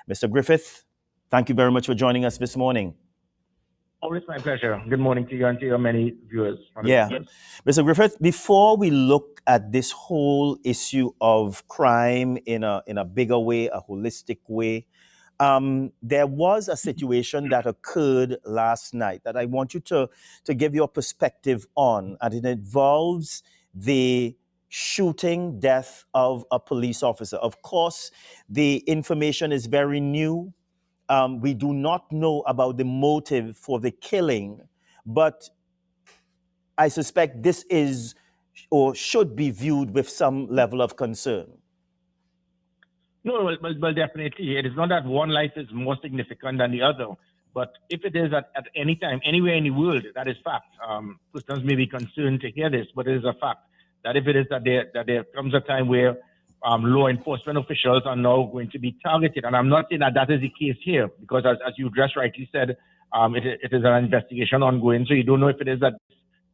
Mr. Griffith, thank you very much for joining us this morning. Always my pleasure. Good morning to you and to your many viewers. Yeah. Mr. Griffith, before we look at this whole issue of crime in a bigger way, a holistic way, there was a situation that occurred last night that I want you to give your perspective on, and it involves the shooting death of a police officer. Of course, the information is very new. We do not know about the motive for the killing, but I suspect this is or should be viewed with some level of concern. No, well, definitely. It is not that one life is more significant than the other. But if it is at any time, anywhere in the world, that is fact. Persons may be concerned to hear this, but it is a fact that if it is that there comes a time where law enforcement officials are now going to be targeted, and I'm not saying that is the case here, because as you just rightly said, it is an investigation ongoing, so you don't know if it is that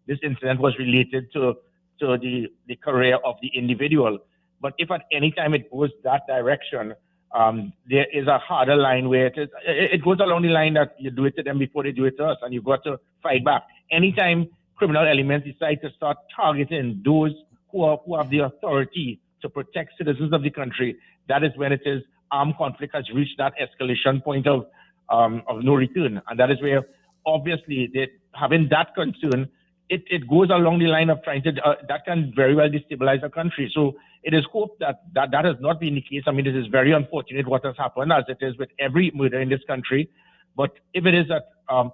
this incident was related to the career of the individual. But if at any time it goes that direction, there is a harder line where it goes along the line that you do it to them before they do it to us, and you've got to fight back. Anytime criminal elements decide to start targeting those who have the authority to protect citizens of the country, that is when it is armed conflict has reached that escalation point of no return. And that is where, obviously, having that concern, it goes along the line of trying to, that can very well destabilize a country. So it is hoped that has not been the case. I mean, it is very unfortunate what has happened, as it is with every murder in this country. But if it is that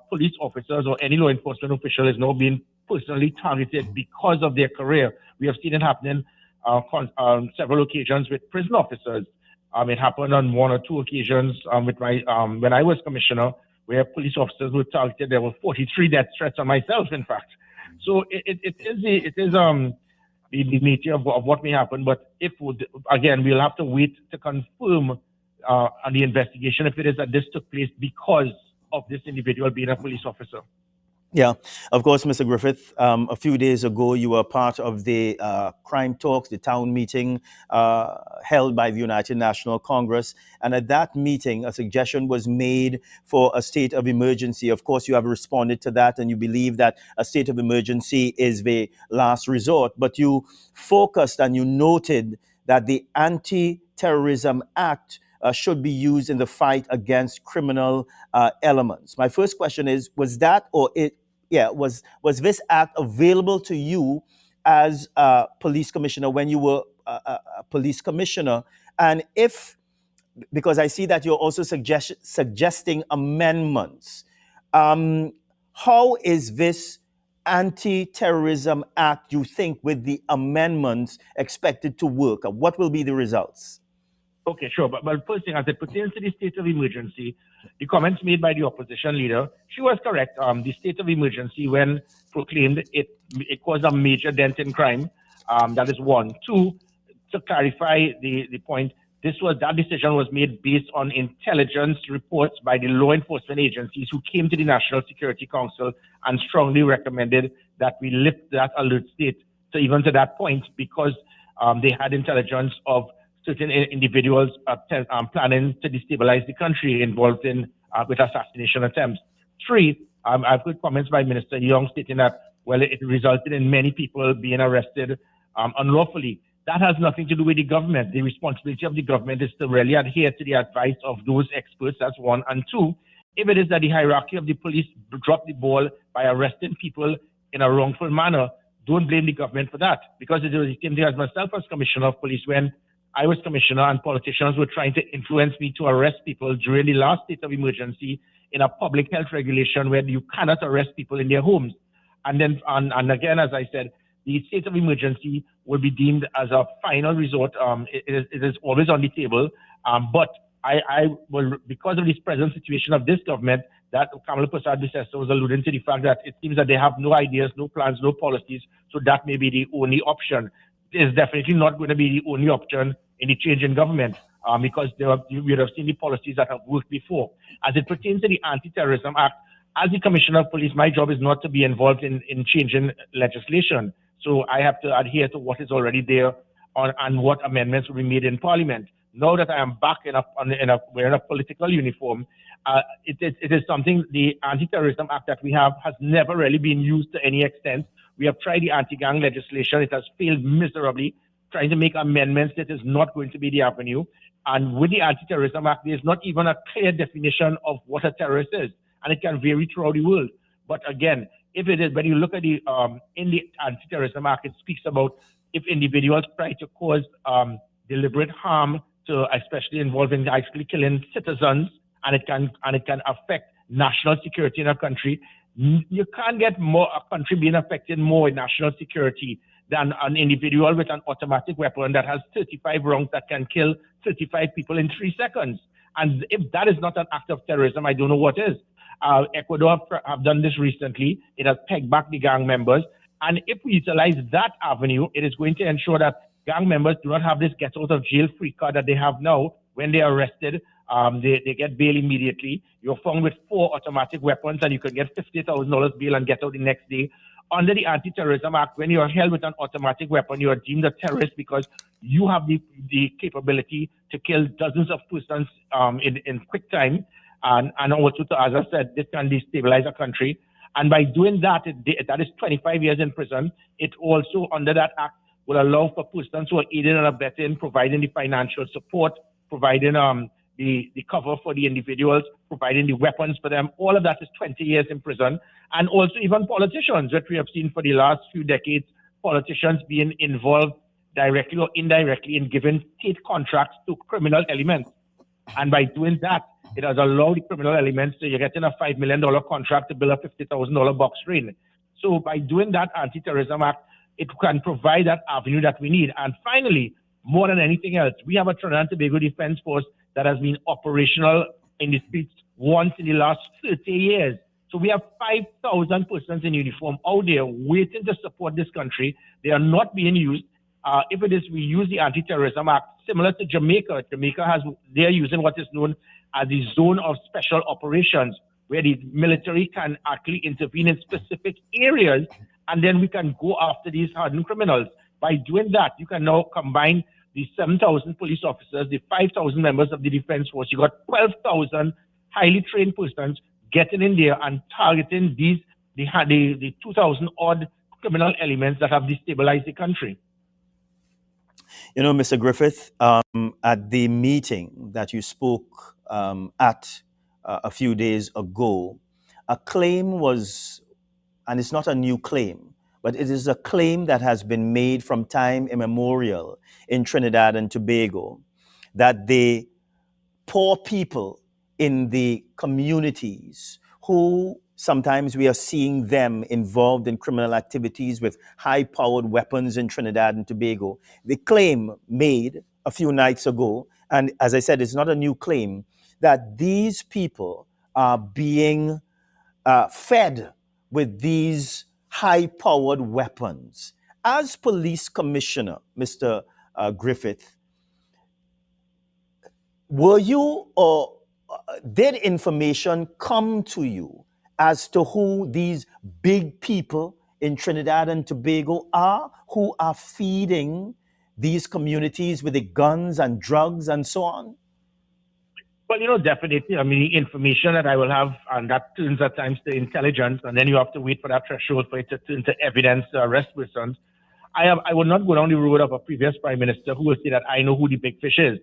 police officers or any law enforcement official is now being personally targeted because of their career, we have seen it happening on several occasions with prison officers. It happened on one or two occasions with my when I was commissioner, where police officers were targeted. There were 43 death threats on myself, in fact. So it is the nature of what may happen. But again, we'll have to wait to confirm on the investigation if it is that this took place because of this individual being a police officer. Yeah, of course, Mr. Griffith. A few days ago, you were part of the crime talks, the town meeting held by the United National Congress. And at that meeting, a suggestion was made for a state of emergency. Of course, you have responded to that, and you believe that a state of emergency is the last resort. But you focused and you noted that the Anti-Terrorism Act should be used in the fight against criminal elements. My first question is: was this act available to you as a police commissioner when you were a police commissioner? And because I see that you're also suggesting amendments, how is this Anti-Terrorism Act, you think, with the amendments expected to work? What will be the results? Okay, sure. But first thing, as it pertains to the state of emergency, the comments made by the opposition leader, she was correct. The state of emergency, when proclaimed, it caused a major dent in crime. That is one. Two, to clarify the point, that decision was made based on intelligence reports by the law enforcement agencies who came to the National Security Council and strongly recommended that we lift that alert state to even to that point, because they had intelligence of certain individuals planning to destabilize the country, involved in with assassination attempts. Three, I've heard comments by Minister Young stating that, well, it resulted in many people being arrested unlawfully. That has nothing to do with the government. The responsibility of the government is to really adhere to the advice of those experts. That's one. And two, if it is that the hierarchy of the police dropped the ball by arresting people in a wrongful manner, don't blame the government for that, because it was the same thing as myself as commissioner of police when I was commissioner and politicians were trying to influence me to arrest people during the last state of emergency in a public health regulation where you cannot arrest people in their homes. And then, and again, as I said, the state of emergency will be deemed as a final resort. It is always on the table. But I will, because of this present situation of this government, that Kamala Prasad-Bissessar was alluding to the fact that it seems that they have no ideas, no plans, no policies. So that may be the only option. It is definitely not going to be the only option in the change in government, because you would have seen the policies that have worked before. As it pertains to the Anti-Terrorism Act, as the Commissioner of Police, my job is not to be involved in changing legislation. So I have to adhere to what is already there and what amendments will be made in Parliament. now that I am back wearing a political uniform, it is something, the Anti-Terrorism Act that we have has never really been used to any extent. We have tried the anti-gang legislation. It has failed miserably. Trying to make amendments, that is not going to be the avenue. And with the Anti-Terrorism Act, there's not even a clear definition of what a terrorist is. And it can vary throughout the world. But again, if it is, when you look at the, in the Anti-Terrorism Act, it speaks about if individuals try to cause deliberate harm to, especially involving actually killing citizens, and it can affect national security in a country. You can't get more a country being affected more in national security than an individual with an automatic weapon that has 35 rounds that can kill 35 people in 3 seconds. And if that is not an act of terrorism, I don't know what is. Ecuador have done this recently. It has pegged back the gang members. And if we utilize that avenue, it is going to ensure that gang members do not have this get out of jail free card that they have now. When they are arrested, they get bail immediately. You're found with 4 automatic weapons and you can get $50,000 bail and get out the next day. Under the Anti-Terrorism Act, when you are held with an automatic weapon, you are deemed a terrorist because you have the capability to kill dozens of persons in quick time. And also, as I said, this can destabilize a country. And by doing that, that is 25 years in prison. It also, under that act, will allow for persons who are aiding and abetting, providing the financial support, providing the cover for the individuals, providing the weapons for them. All of that is 20 years in prison. And also even politicians, which we have seen for the last few decades, politicians being involved directly or indirectly in giving state contracts to criminal elements. And by doing that, it has allowed the criminal elements to, you're getting a $5 million contract to build a $50,000 box train. So by doing that Anti-Terrorism Act, it can provide that avenue that we need. And finally, more than anything else, we have a Trinidad and Tobago Defense Force that has been operational in the streets once in the last 30 years. So we have 5,000 persons in uniform out there waiting to support this country. They are not being used. If it is, we use the Anti-Terrorism Act, similar to Jamaica. They're using what is known as the Zone of Special Operations, where the military can actually intervene in specific areas, and then we can go after these hardened criminals. By doing that, you can now combine the 7,000 police officers, the 5,000 members of the defense force. You got 12,000 highly trained persons getting in there and targeting the 2,000 odd criminal elements that have destabilized the country. You know, Mr. Griffith, at the meeting that you spoke at a few days ago, a claim was, and it's not a new claim, but it is a claim that has been made from time immemorial in Trinidad and Tobago, that the poor people in the communities who sometimes we are seeing them involved in criminal activities with high-powered weapons in Trinidad and Tobago. The claim made a few nights ago, and as I said, it's not a new claim, that these people are being fed with these high-powered weapons. As police commissioner, Mr. Griffith, were you or did information come to you as to who these big people in Trinidad and Tobago are, who are feeding these communities with the guns and drugs and so on? Well, you know, definitely. I mean, the information that I will have, and that turns at times to intelligence, and then you have to wait for that threshold for it to turn to evidence to arrest persons. I will not go down the road of a previous prime minister who will say that I know who the big fish is.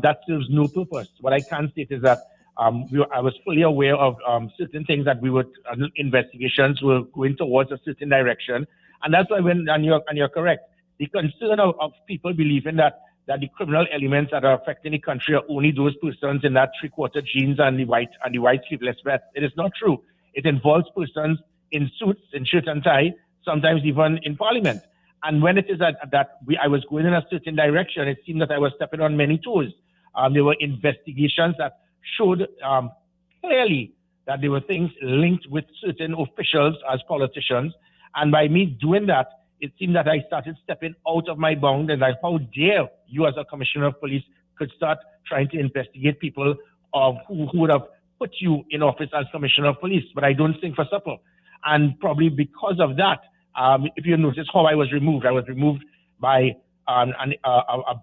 That serves no purpose. What I can state is that I was fully aware of certain things that we would, investigations were going towards a certain direction. And that's why and you're correct, the concern of people believing that the criminal elements that are affecting the country are only those persons in that three-quarter jeans and the white sleeveless vest. It is not true. It involves persons in suits, in shirt and tie, sometimes even in parliament. And when it is that I was going in a certain direction, it seemed that I was stepping on many toes. There were investigations that showed clearly that there were things linked with certain officials as politicians. And by me doing that, it seemed that I started stepping out of my bound, and how dare you as a commissioner of police could start trying to investigate people who would have put you in office as commissioner of police. But I don't sing for supper. And probably because of that, if you notice how I was removed by a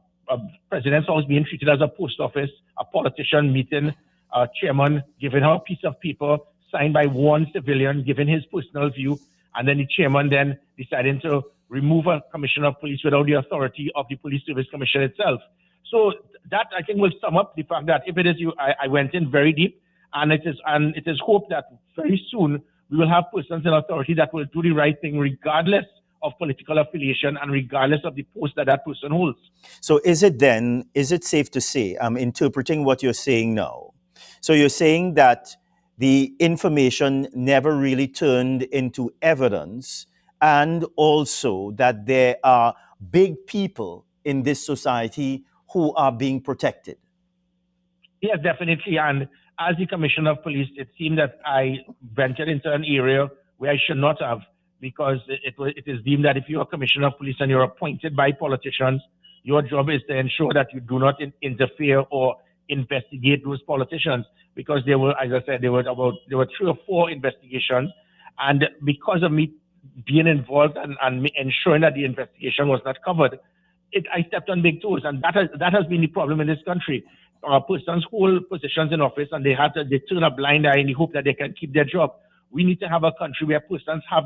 president's house being treated as a post office, a politician meeting a chairman, giving her a piece of paper signed by one civilian, giving his personal view, and then the chairman then deciding to remove a commissioner of police without the authority of the Police Service Commission itself. So that, I think, will sum up the fact that if it is you, I went in very deep, and it is hope that very soon we will have persons in authority that will do the right thing regardless of political affiliation and regardless of the post that that person holds. So is it safe to say, I'm interpreting what you're saying now. So you're saying that the information never really turned into evidence, and also that there are big people in this society who are being protected. Yes, definitely. And as the commissioner of police, it seemed that I ventured into an area where I should not have, because it is deemed that if you're a commissioner of police and you're appointed by politicians, your job is to ensure that you do not interfere or investigate those politicians, because there were, as I said, there were 3 or 4 investigations, and because of me being involved and ensuring that the investigation was not covered, I stepped on big toes, and that has been the problem in this country. Persons hold positions in office and they turn a blind eye in the hope that they can keep their job. We need to have a country where persons have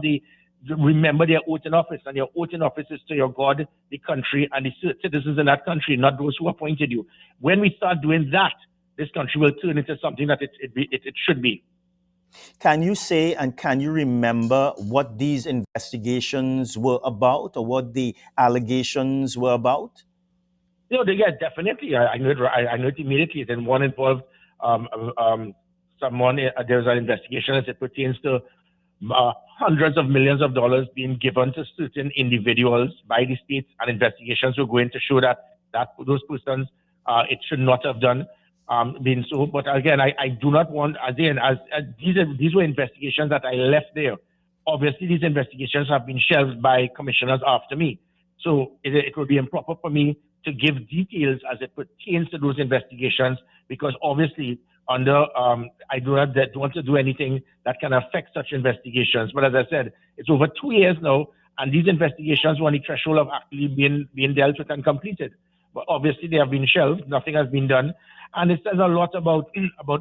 remember their oath in office, and your oath in office is to your God, the country, and the citizens in that country, not those who appointed you. When we start doing that, this country will turn into something that it should be. Can you say and can you remember what these investigations were about, or what the allegations were about? Yeah, definitely. I know it immediately. Then one involved someone. There's an investigation as it pertains to hundreds of millions of dollars being given to certain individuals by the states, and investigations were going to show that those persons it should not have been so. But again, I do not want, again, as these were investigations that I left there. Obviously, these investigations have been shelved by commissioners after me. So it would be improper for me to give details as it pertains to those investigations, because obviously I do not want to do anything that can affect such investigations. But as I said, it's over 2 years now, and these investigations were on the threshold of actually being dealt with and completed. But obviously they have been shelved, nothing has been done. And it says a lot about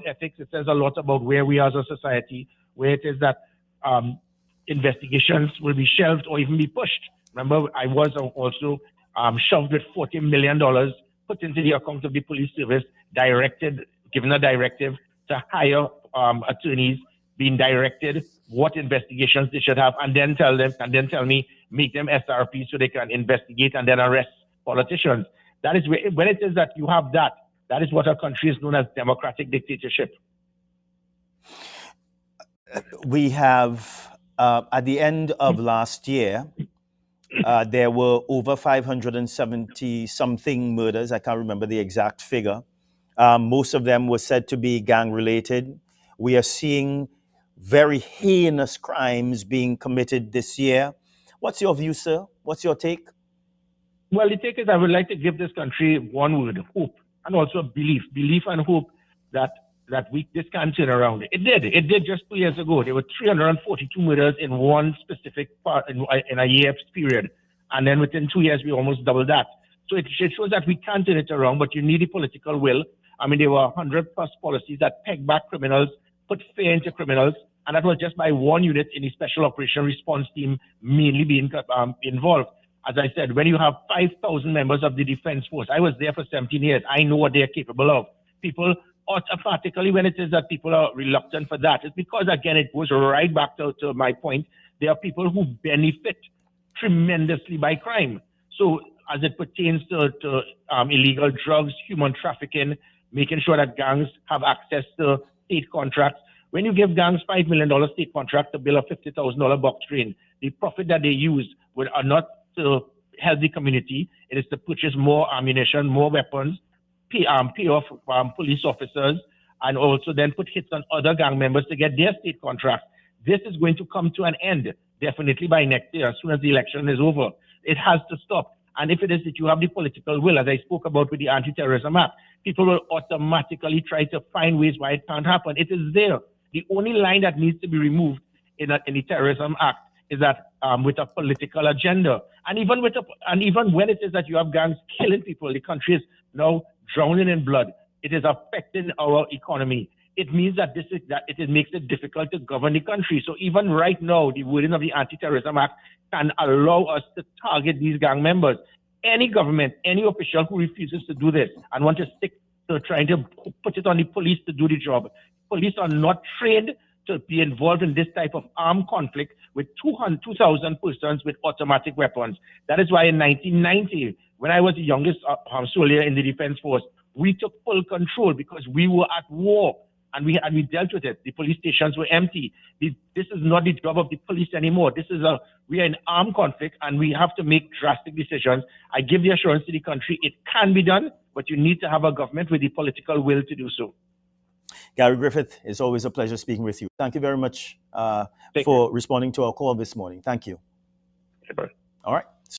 ethics, it says a lot about where we are as a society, where it is that investigations will be shelved or even be pushed. Remember, I was also shoved with $40 million put into the account of the police service, given a directive to hire attorneys, being directed what investigations they should have, and then tell me, make them SRP so they can investigate and then arrest politicians. That is when it is that you have that is what our country is known as democratic dictatorship. We have, at the end of last year, there were over 570 something murders. I can't remember the exact figure. Most of them were said to be gang related. We are seeing very heinous crimes being committed this year. What's your view, sir? What's your take? Well, the take is I would like to give this country one word: hope, and also belief and hope that this can turn around. It did just 2 years ago. There were 342 murders in one specific part in a year's period, and then within 2 years we almost doubled that. So it shows that we can turn it around, but you need the political will. I mean, there were 100+ policies that peg back criminals, put fear into criminals, and that was just by one unit in the Special Operation Response Team mainly being involved. As I said, when you have 5,000 members of the Defense Force, I was there for 17 years. I know what they're capable of. People, particularly when it is that people are reluctant for that, it's because, again, it goes right back to my point. There are people who benefit tremendously by crime. So as it pertains to illegal drugs, human trafficking, making sure that gangs have access to state contracts. When you give gangs $5 million state contract to build a $50,000 box train, the profit that they use are not to help the community. It is to purchase more ammunition, more weapons, pay off police officers, and also then put hits on other gang members to get their state contracts. This is going to come to an end, definitely by next year, as soon as the election is over. It has to stop. And if it is that you have the political will, as I spoke about with the Anti-Terrorism Act, people will automatically try to find ways why it can't happen. It is there. The only line that needs to be removed in the Terrorism Act is that with a political agenda, and even when it is that you have gangs killing people, the country is now drowning in blood. It is affecting our economy. It means that it makes it difficult to govern the country. So even right now, the wording of the Anti-Terrorism Act can allow us to target these gang members. Any government, any official who refuses to do this and want to stick to trying to put it on the police to do the job. Police are not trained to be involved in this type of armed conflict with 2,000 persons with automatic weapons. That is why in 1990, when I was the youngest soldier in the Defense Force, we took full control because we were at war. And we dealt with it. The police stations were empty. This is not the job of the police anymore. We are in armed conflict, and we have to make drastic decisions. I give the assurance to the country it can be done, but you need to have a government with the political will to do so. Gary Griffith, it's always a pleasure speaking with you. Thank you very much for responding to our call this morning. Thank you. Okay, bye. All right.